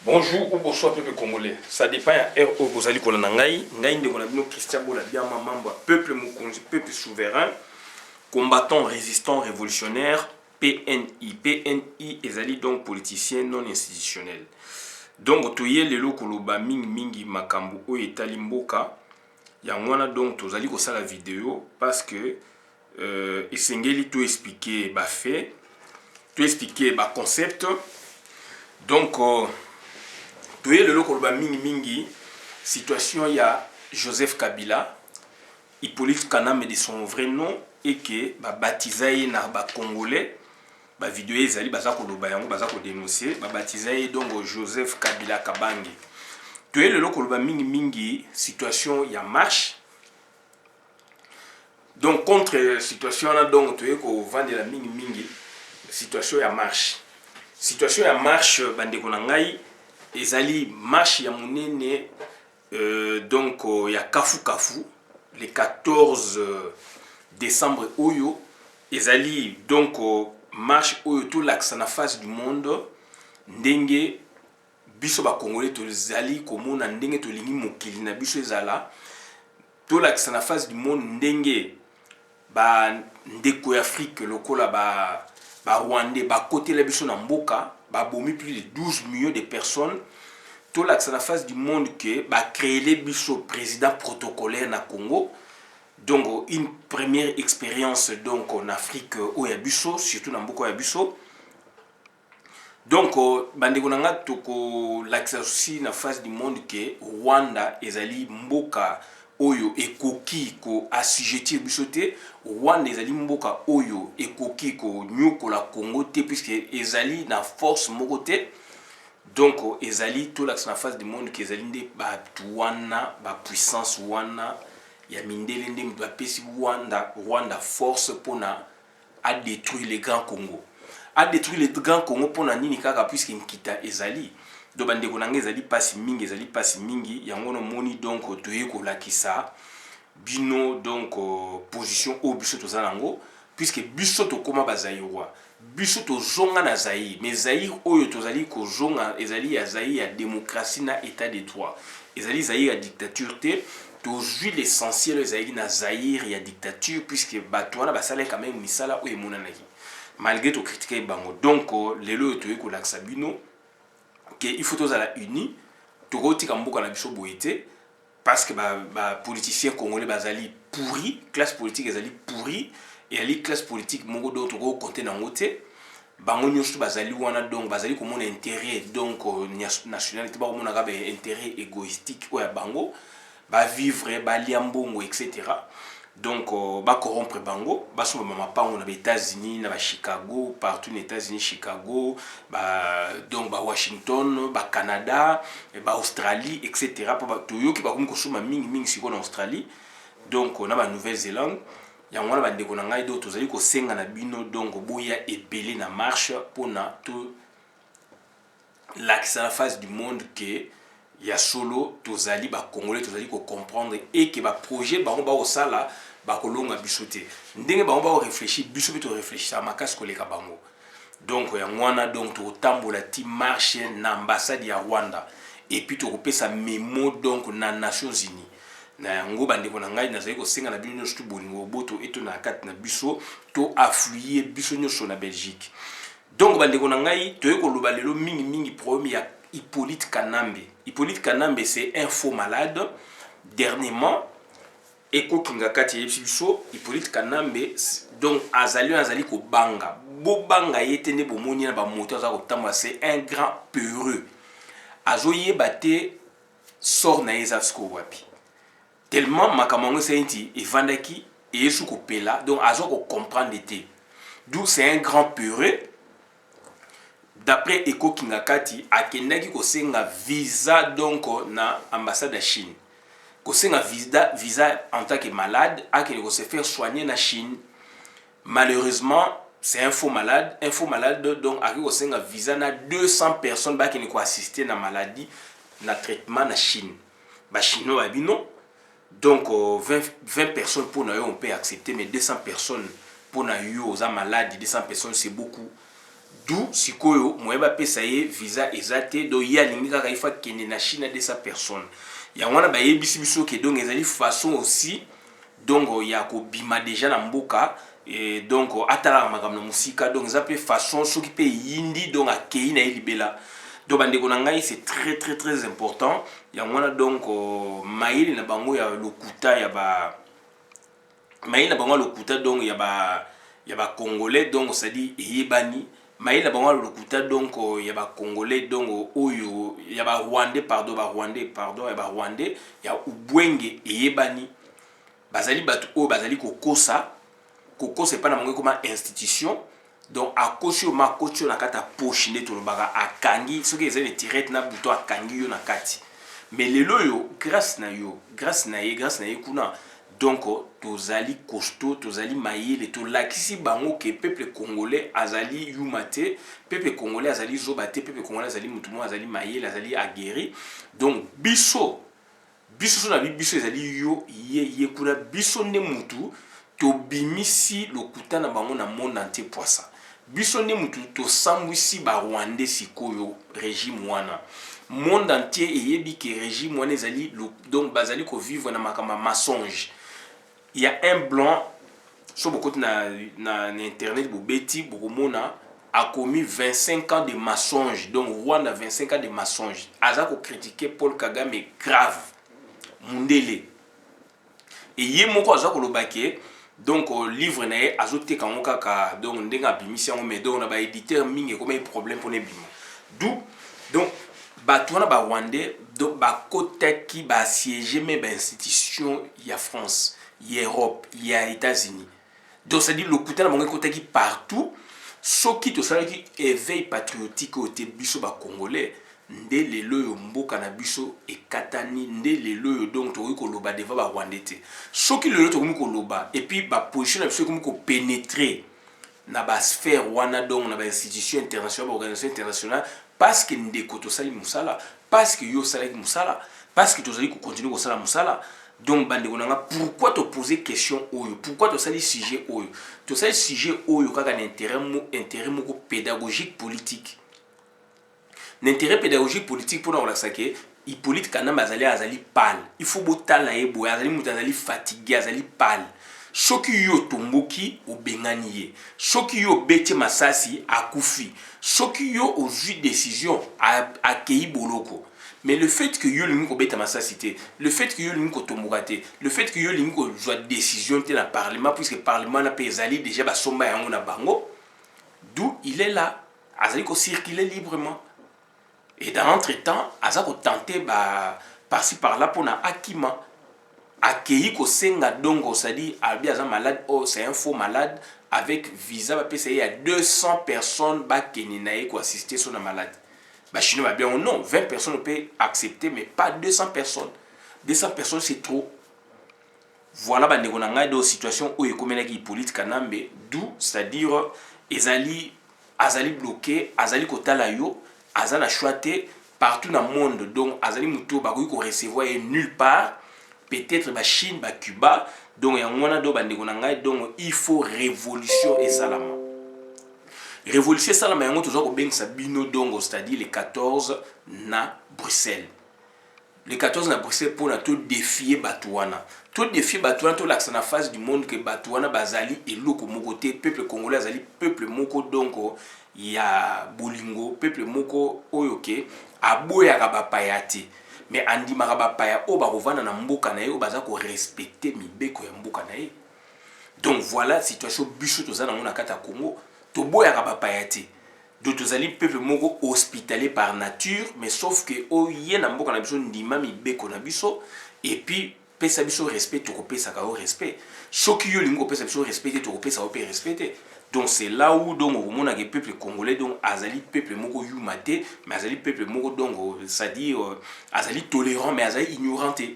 Bonjour ou bonsoir peuple congolais. Ça dépend de où vous allez qu'on a ngai de Christian Bola bien membre peuple mukonzi peuple souverain combattant résistant révolutionnaire PNI ezali donc politicien non institutionnel. Donc toyé lelo koloba mingi makambo o etali mboka ya ngwana donc tozali ko sala vidéo parce que esengeli to expliquer ba fait, to expliquer ba concept. Donc tu es le local mingi situation il y a Joseph Kabila Hippolyte Kanambe de son vrai nom et que baptisé na ba congolais ba vidéo ezali baza ko loba yango baza ko dénoncer baptisé donc Joseph Kabila Kabange. Tu es le local mingi situation il y a marche donc contre situation là donc tu es ko vendre la mingi situation il y a marche bande ko ngai ezali marche ya monene donc ya kafu le 14 décembre oyo ezali donc marche oyo tout l'axe na face du monde ndenge biso ba congolais tozali komona ndenge tolingi mokili na biso ezala tout l'axe na face du monde ndenge ba ndeko ya Afrique lokola ba Rwandais ba côté la biso na mboka ba bomi plus de 12 millions de personnes. Tout l'axe à la face du monde que va créer les biso président protocolaire na Congo. Donc une première expérience donc en Afrique où il y a biso surtout dans beaucoup il y a biso. Donc bande konanga toko l'axe aussi na face du monde que Rwanda ezali mboka oyo ekoki ko assujetti biso te. Rwanda ezali mboka oyo ekoki ko nyokola Congo te puisque ezali na force moko te. Donc ezali tout l'axe na face du monde que ezali nde ba tuwana ba puissance wana ya mindele nde mtu apesi Rwanda force pona a détruire le Grand Congo. A détruire le Grand Congo pona nini kaka puisque nkita ezali. Do bande konanga ezali pasi mingi yango no moni donc toye ko lakisa bino donc position au biso tozalango puisque biso to koma bazayirwa biso to zonga na Zaïre mais Zaïre oyo tozali ko zonga ezali ya Zaïre ya démocratie na état de droit ezali Zaïre ya dictature te tozui l'essentiel ezali na Zaïre ya dictature puisque batwana basala quand même misala oyo monanaki malgré to critiquer bango donc lelo toye ko lakisa bino que il faut tozala uni tokotika mboka na biso boité parce que ba politiciens congolais bazali pourri classe politique ezali pourri et ali classe politique moko do toko compter na ngote bango nyonso bazali wana donc bazali ko mona intérêt donc nationalité ba mona ka intérêt égoïstique oya bango ba vivre ba liambongo etc. Donc ba corrompre bango ba so mama pango na États-Unis na ba Chicago partout aux États-Unis Chicago donc ba Washington ba Canada ba Australie etc. pour ba toyoki ba ko soma mingi siko na Australie donc na ba Nouvelle-Zélande ya ngwana ba ndeko na ngai do tozali ko senga na bino donc boya ebele na marche pona tout l'axe à la face du monde que ya solo tozali ba congolais tozali ko comprendre et que ba projet ba on ba osala ba kolonga bisoté ndenge ba on ba réfléchir biso to réfléchir à makasi koleka bango donc ya ngwana donc to tambola ti marche na ambassade ya Rwanda et puis to kopesa memo donc na Nations Unies na yango bandeko na ngai nazali ko senga na bino nyonso to bolingo boto eto na kati na biso to affluer biso nyonso na Belgique. Donc bandeko na ngai toye ko loba lelo mingi problème ya Hippolyte Kanambe. Hippolyte Kanambe c'est un faux malade. Dernièrement eko kingakati biso Hippolyte Kanambe donc azali ko banga bo banga yete ne bomoni na ba moto za ko tamba c'est un grand peureux azoye baté sort na ezafsko wapi tellement makamango senti evandaki et yesu ko pela donc azo ko comprendre été d'où c'est un grand peureux. D'après Eko Kingakati akendaki ko senga visa donc na ambassade de Chine ko senga visa en tant que malade akende ko se faire soigner na Chine. Malheureusement c'est un faux malade donc akende ko senga visa na 200 personnes ba kende ko assister na maladie na traitement na Chine ba chinois babino donc 20 personnes pour na yo on peut accepter mais 200 personnes pour na yo za malade 200 personnes c'est beaucoup. d'où sikoyo moyeba pesa ye visa ezate do ya lingi kaka ifa kende na Chine de sa personne ya wana ba yebisi biso ke donc ezali façon aussi donc ya ko bima déjà na mboka et donc atala makambo na musika donc ça peut façon soki pe yindi donc akei na libela donc bandeko na ngai c'est très important ya wana donc maili na bango ya lokuta ya ba maili na bango lokuta donc ya ba congolais donc ça dit yebani maili na bango lokuta donc ya ba congolais donc oyo ya ba rwandais pardon ya ba rwandais ya ubwenge yebani bazali batu o bazali kokosa c'est pas na bango comme institution donc à koshi o makocho na kata poche nde to lobaka akangi soki ezali tirette na bouton akangi yo na kati mais lelo yo grâce na ye kuna donc tozali costaud tozali mayele to lakisi bango ke peuple congolais azali yumate peuple congolais azali zobate peuple congolais azali mutumo azali mayele azali aguerri donc biso na biso ezali yo ye kuna biso ne mutu to bimisi lokuta na bango na monde entier poisa biso ne mutu to sambwisi ba rwandais sikoyo régime wana monde entier eyebi ke régime wana ezali donc bazali ko vivre na makama mensonge. Il y a un blanc sur beaucoup na internet bobeti bokomona a commis 25 ans de mensonge donc Rwanda 25 ans de mensonge azako critiquer Paul Kagame grave mundele et ye moko azako lobake donc livre na ye azote kango kaka donc ndenga bimisi yango mais donc na ba éditeur mingi comme un problème pour ne bima d'où donc bato wana ba rwandais donc ba kotaki ba siéger mais ba institution ya France ya Europe ya États-Unis donc ça dit le côté na bango kotaki partout soki to salaki éveil patriotique au biso ba congolais nde lelo yo mboka na biso ekatani nde lelo yo donc to ko loba deva ba rwandais te soki lelo to ko loba et puis ba position na biso ko pénétrer na ba sphère wana donc na ba institution internationale ba organisation internationale parce que ndeko to sali musala parce que yo salaki musala parce que to sali ko continuer ko sala musala donc bandeko nanga pourquoi te poser question oyo pourquoi to sali sujet oyo to sali sujet oyo kaka na intérêt moko pédagogique politique l'intérêt pédagogique politique pour la saké Hippolyte Kanamba azali pâle il faut botala ebo azali mutazali fatigué azali pâle soki yo tomboki obengani ye soki yo beti masasi akufi soki yo ozui décision akei boloko mais le fait que yo lingi ko beta masasi te le fait que yo lingi ko tomboka te le fait que yo lingi ko joie décision te na parlement puisque parlement na pezali déjà ba somba yango na bango d'où il est là azali ko circuler librement. Et dans l'entretemps, Azako tenté par-ci par-là pour na Akima. Accueilli ko senga dongo, c'est-à-dire Albi Aza malade, oh c'est un faux malade avec visa va payer à 200 personnes ba keninae ko assister son malade. Ba chinois va bien non, 20 personnes peuvent accepter mais pas 200 personnes. 200 personnes c'est trop. Voilà ba ndeko na ngai do situation où ekomenaki Hippolyte Kanambe, d'où c'est-à-dire azali bloqué, azali kotala yo azana choité partout dans le monde donc azali muto bakoki ko recevoir nulle part peut-être ba Chine ba Cuba donc yangona do bandeko na ngai donc il faut révolution et salama yango tozo ko bengisa bino donc c'est-à-dire les 14 na Bruxelles les 14 na Bruxelles pour na tout défier Batouana tout défier Batouana tout l'accent na face du monde que Batouana bazali eloko moko te peuple congolais azali peuple moko donc ya bolingo peuple moko oyoke aboyaka bapaya te mais andimaka bapaya o bakovanda na mboka na ye o baza ko respecter mibeko ya mboka na ye donc voilà situation biso toza nango na kata Congo toboyaka bapaya te donc tozali peuple moko hospitalier par nature mais sauf que oye na mboka na biso ndima mibeko na biso et puis pesa biso respect tokopesaka o respect soki yo lingo pesa biso respect tokopesa o pe respecter. Donc c'est là où donc on a que peuple congolais donc azali peuple moko yumate mais azali peuple moko donc c'est-à-dire azali tolérant mais azali ignoranté.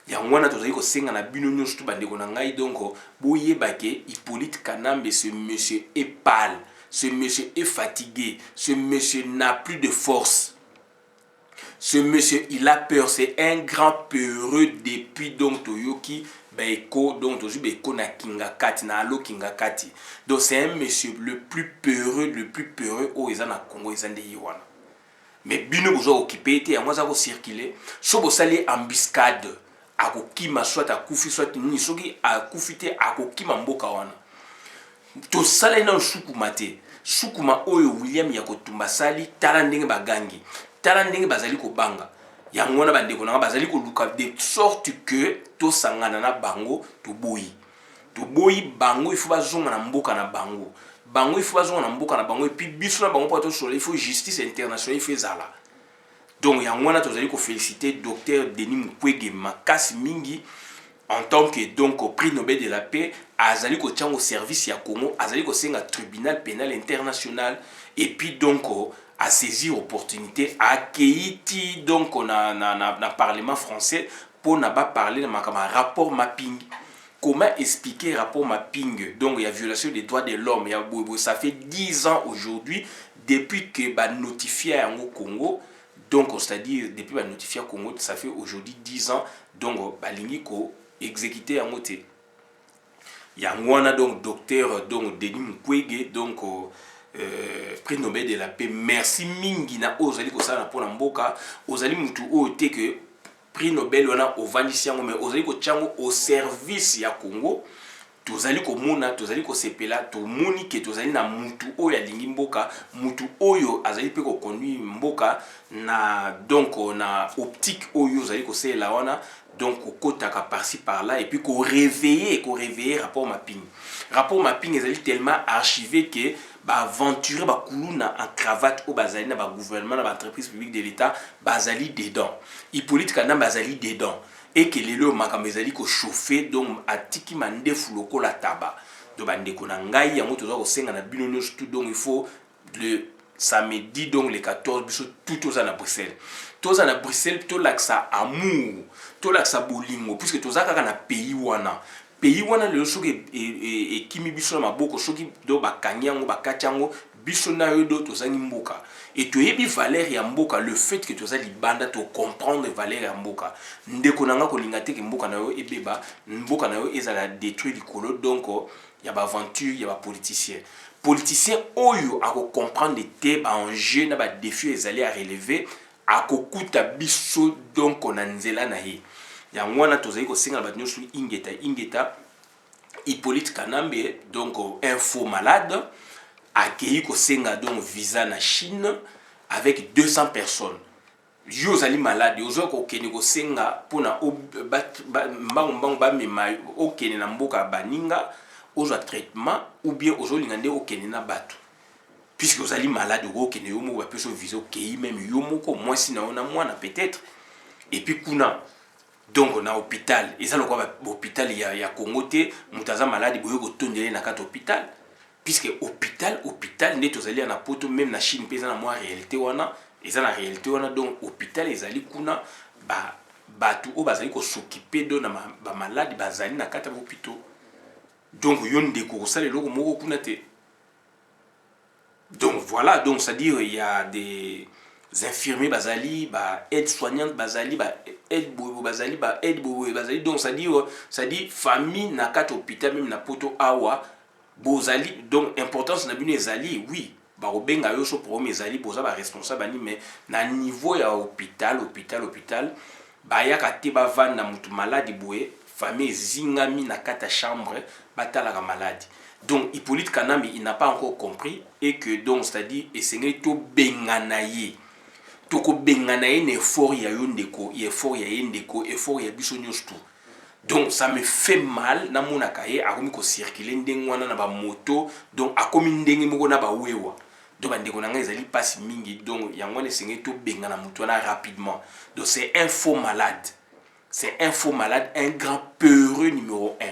Ya ngwana tozali ko senga na bino nyonso to bandeko na ngai donc boyeba ke Hippolyte Kanambe ce monsieur est pâle, ce monsieur est fatigué, ce monsieur n'a plus de force. Ce monsieur il a peur, c'est un grand peureux depuis donc Toyoki baeko donc tozu baeko na kingakati na alo kingakati. Donc c'est un monsieur le plus peureux au eza na Congo eza nde wana. Mais bino bozo occupé te yango za ko circuler so bo sali embuscade akokima soit akufi soit nini soki akufi te akokima mboka wana. To sala ina sukuma te sukuma oyo William Yakotumba sali tala ndenge bagangi tala ndenge bazali ko banga yango wana bandeko na bazali ko luka de sorte que to sangana na bango to boyi bango il faut bazonga na mboka na bango il faut bazonga na mboka na bango et puis biso na bango pour to soleil il faut justice internationale il faut zala. Donc yango wana tozali ko féliciter docteur Denis Mukwege makasi mingi en tant que donc prix Nobel de la paix azali ko tiango service ya Congo azali ko senga tribunal pénal international et puis donc à saisir opportunité à accueillir donc na parlement français pour n'a pas parler de ma rapport mapping. Comment expliquer rapport mapping? Donc il y a violation des droits de l'homme, il y a ça fait 10 ans aujourd'hui depuis que ba notifié au Congo. Donc c'est-à-dire depuis ba notifié au Congo, ça fait aujourd'hui 10 ans donc ba lingi ko exécuté en moté. Il y a un donc docteur donc Denis Mukwege donc prix Nobel de la paix. Merci mingi na ozali ko sala pour mboka ozali mutu o te que prix Nobel wana ovandisiango mais ozali ko tiango au service ya Congo. Tozali ko mona tozali ko sepela to moni ke tozali na mutu oyo alingi mboka mutu oyo azali pe ko conduire mboka na donc na optique oyo ozali ko sela wana donc au kotaka par-ci par-là et puis qu'on réveiller rapport mapping ezali tellement archivé que ba aventurer ba kuluna en cravate au bazali na ba gouvernement na ba entreprise publique de l'état bazali dedans Hippolyte Kana bazali dedans et que les lois makamezali ko chauffer donc atiki mande fuloko la taba do bande ko na ngai yango toza ko senga na bino tout donc il faut le samedi donc le 14 biso tout aux à Bruxelles. Tous à Bruxelles to l'axa amour, to l'axa bolingo puisque toza kaka na pays wana le soki et kimi biso na maboko soki do bakanyango bakachango biso na yo do tozangi mboka et to yebi valeur ya mboka le fait que toza libanda to comprendre valeur ya mboka ndeko nanga ko lingate ke mboka na yo ebeba mboka na yo ezala détruire likolo donc ya ba aventure ya ba politicien oyo ako comprendre te ba enjeu na ba défi ezali à relever akokuta biso donc na nzela na ye yango wana tozali ko singa ba nyosu ingeta Hippolyte Kanambe donc un faux malade accueilli ko singa donc visa na Chine avec 200 personnes yo zali malade ozo ko keni ko singa pona mbangu ba mema okene na mboka baninga ozo traitement ou bien ozo lingande okene na bato puisque vous allez malade ou que ne yomo va peut se viser au pays même yomo ko moi si na ona moi na peut-être et puis kuna donc on a hôpital et ça le quoi hôpital il y a Congo te mutaza malade boyo ko tondele na kata hôpital puisque hôpital net aux alliés na poto même na Chine pesa na moi réalité wana et ça la réalité wana donc hôpital les ali kuna ba tout o bazali ko s'occuper de na ba malade bazali na kata hôpital donc yon de ko ça le logo moko kuna te. Donc voilà, donc c'est-à-dire il y a des infirmiers bazali, aides-soignantes bazali, aides-bobo bazali, aides-bobo bazali. Donc c'est-à-dire famille na kat hôpital même na poto awa bozali. Donc importance na bino ezali, oui. Ba obenga yo so premier ezali boza ba responsable ani mais na niveau ya hôpital ba ya kate ba vanda na mutu malade boye famille zingami na kata chambre batala ka malade. Donc Hippolyte Kanambe il n'a pas encore compris et que donc c'est-à-dire essayer to benganaye to ko benganaye ne effort ya yondeko effort ya yendeko effort ya biso nyostou. Donc ça me fait mal na mona kaye akomi ko circuler ndengwana na ba moto donc akomi ndenge moko na ba wewa donc bandeko nanga ezali passe mingi donc yango essayer to bengana mutu na rapidement. Donc c'est un faux malade, un grand peureux numéro 1.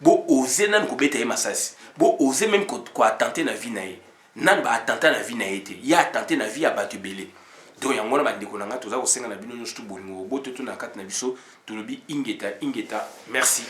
Bo oser nan ko beta masasi bo oser même ko attenter na vie na ye nan ba attenter na vie na ye te ya attenter na vie ya bato belé donc yango na bandeko nanga toza ko senga na bino nyonso to bolingo bo to na kati na biso to lobi ingeta merci.